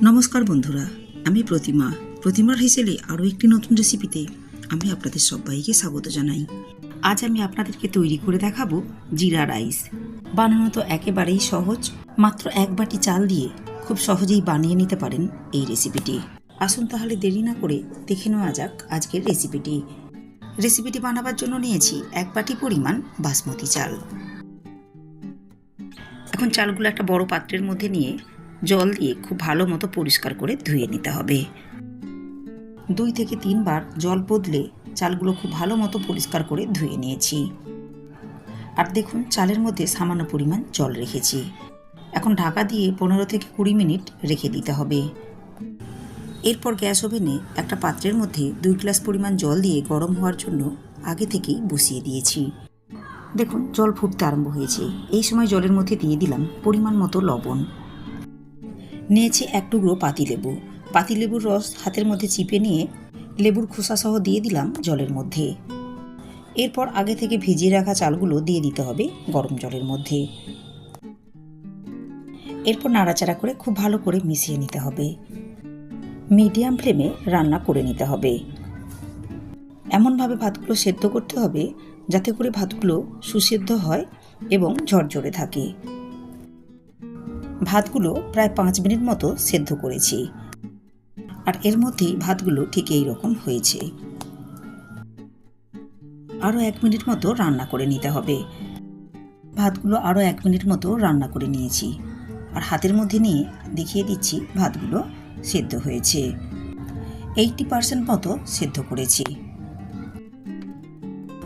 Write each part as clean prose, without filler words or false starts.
নমস্কার বন্ধুরা, আমি প্রতিমার হেসেলে আরও একটি নতুন রেসিপিতে আমি আপনাদের সবাইকে স্বাগত জানাই। আজ আমি আপনাদেরকে তৈরি করে দেখাবো জিরা রাইস। বানানো তো একেবারেই সহজ, মাত্র এক বাটি চাল দিয়ে খুব সহজেই বানিয়ে নিতে পারেন এই রেসিপিটি। আসুন তাহলে দেরি না করে দেখে নেওয়া যাক আজকের রেসিপিটি বানাবার জন্য নিয়েছি এক বাটি পরিমাণ বাসমতি চাল। এখন চালগুলো একটা বড় পাত্রের মধ্যে নিয়ে জল দিয়ে খুব ভালো মতো পরিষ্কার করে ধুয়ে নিতে হবে। 2 থেকে 3 বার জল বদলে চালগুলো খুব ভালো মতো পরিষ্কার করে ধুয়ে নিয়েছি। আর দেখুন চালের মধ্যে সামান্য পরিমাণ জল রেখেছি। এখন ঢাকা দিয়ে 15 থেকে 20 মিনিট রেখে দিতে হবে। এরপর গ্যাস ওভেনে একটা পাত্রের মধ্যে 2 গ্লাস পরিমাণ জল দিয়ে গরম হওয়ার জন্য আগে থেকেই বসিয়ে দিয়েছি। দেখুন জল ফুটতে আরম্ভ হয়েছে। এই সময় জলের মধ্যে দিয়ে দিলাম পরিমাণ মতো লবণ। নিয়েছি এক টুকরো পাতিলেবুর রস হাতের মধ্যে চিপে নিয়ে লেবুর খোসা সহ দিয়ে দিলাম জলের মধ্যে। এরপর আগে থেকে ভিজিয়ে রাখা চালগুলো দিয়ে দিতে হবে গরম জলের মধ্যে। এরপর নাড়াচাড়া করে খুব ভালো করে মিশিয়ে নিতে হবে। মিডিয়াম ফ্লেমে রান্না করে নিতে হবে। এমনভাবে ভাতগুলো সেদ্ধ করতে হবে যাতে করে ভাতগুলো সুসেদ্ধ হয় এবং ঝরঝরে থাকে। ভাতগুলো প্রায় 5 মিনিট মতো সেদ্ধ করেছি, আর এর মধ্যেই ভাতগুলো ঠিক এই রকম হয়েছে। আরও 1 মিনিট মতো রান্না করে নিতে হবে। ভাতগুলো আরও 1 মিনিট মতো রান্না করে নিয়েছি, আর হাতের মধ্যে নিয়ে দেখিয়ে দিচ্ছি ভাতগুলো সেদ্ধ হয়েছে। 80% মতো সেদ্ধ করেছি।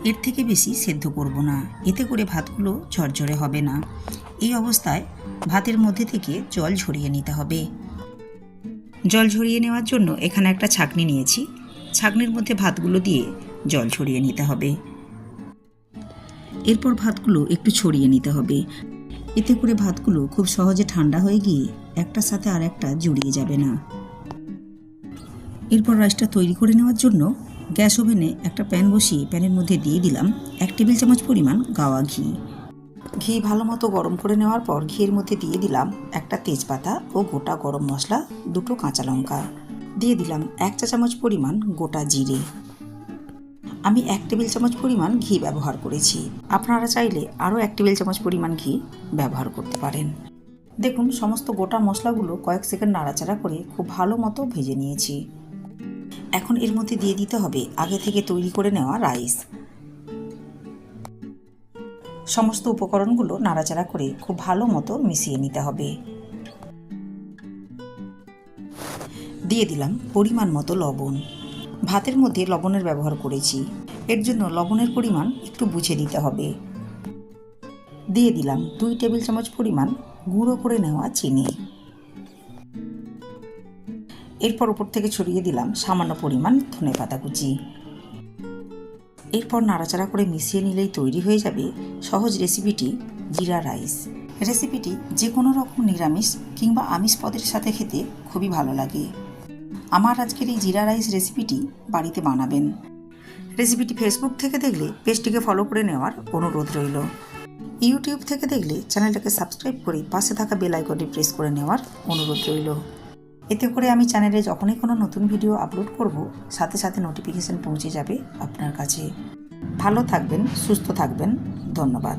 এর থেকে বেশি সেদ্ধ করব না, এতে করে ভাতগুলো ঝরঝরে হবে না। এই অবস্থায় ভাতের মধ্যে থেকে জল ঝরিয়ে নিতে হবে। জল ঝরিয়ে নেওয়ার জন্য এখানে একটা ছাঁকনি নিয়েছি। ছাঁকনির মধ্যে ভাতগুলো দিয়ে জল ঝরিয়ে নিতে হবে। এরপর ভাতগুলো একটু ছড়িয়ে নিতে হবে। এতে করে ভাতগুলো খুব সহজে ঠান্ডা হয়ে গিয়ে একটার সাথে আর একটা জড়িয়ে যাবে না। এরপর রাইসটা তৈরি করে নেওয়ার জন্য গ্যাস ওভেনে একটা প্যান বসিয়ে প্যানের মধ্যে দিয়ে দিলাম 1 টেবিল চামচ পরিমাণ গাওয়া ঘি। ঘি ভালো মতো গরম করে নেওয়ার পর ঘিয়ের মধ্যে দিয়ে দিলাম একটা তেজপাতা ও গোটা গরম মশলা, 2টো কাঁচা লঙ্কা। দিয়ে দিলাম 1 চা চামচ পরিমাণ গোটা জিরে। আমি 1 টেবিল চামচ পরিমাণ ঘি ব্যবহার করেছি। আপনারা চাইলে আরও 1 টেবিল চামচ পরিমাণ ঘি ব্যবহার করতে পারেন। দেখুন সমস্ত গোটা মশলাগুলো কয়েক সেকেন্ড নাড়াচাড়া করে খুব ভালো মতো ভেজে নিয়েছি। এখন এর মধ্যে দিয়ে দিতে হবে আগে থেকে তৈরি করে নেওয়া রাইস। সমস্ত উপকরণগুলো নাড়াচাড়া করে খুব ভালো মতো মিশিয়ে নিতে হবে। দিয়ে দিলাম পরিমাণ মতো লবণ। ভাতের মধ্যে লবণের ব্যবহার করেছি, এর জন্য লবণের পরিমাণ একটু বুঝে দিতে হবে। দিয়ে দিলাম 2 টেবিল চামচ পরিমাণ গুঁড়ো করে নেওয়া চিনি। এরপর উপর থেকে ছড়িয়ে দিলাম সামান্য পরিমাণ ধনেপাতা কুচি। এরপর নাড়াচাড়া করে মিশিয়ে নিলেই তৈরি হয়ে যাবে সহজ রেসিপিটি জিরা রাইস। রেসিপিটি যে কোনো রকম নিরামিষ কিংবা আমিষ পদের সাথে খেতে খুবই ভালো লাগে। আমার আজকের এই জিরা রাইস রেসিপিটি বাড়িতে বানাবেন। রেসিপিটি ফেসবুক থেকে দেখলে পেজটিকে ফলো করে নেওয়ার অনুরোধ রইল। ইউটিউব থেকে দেখলে চ্যানেলটাকে সাবস্ক্রাইব করে পাশে থাকা বেল আইকনটি প্রেস করে নেওয়ার অনুরোধ রইল। এতে করে আমি চ্যানেলে যখনই কোনো নতুন ভিডিও আপলোড করব সাথে সাথে নোটিফিকেশন পৌঁছে যাবে আপনার কাছে। ভালো থাকবেন, সুস্থ থাকবেন। ধন্যবাদ।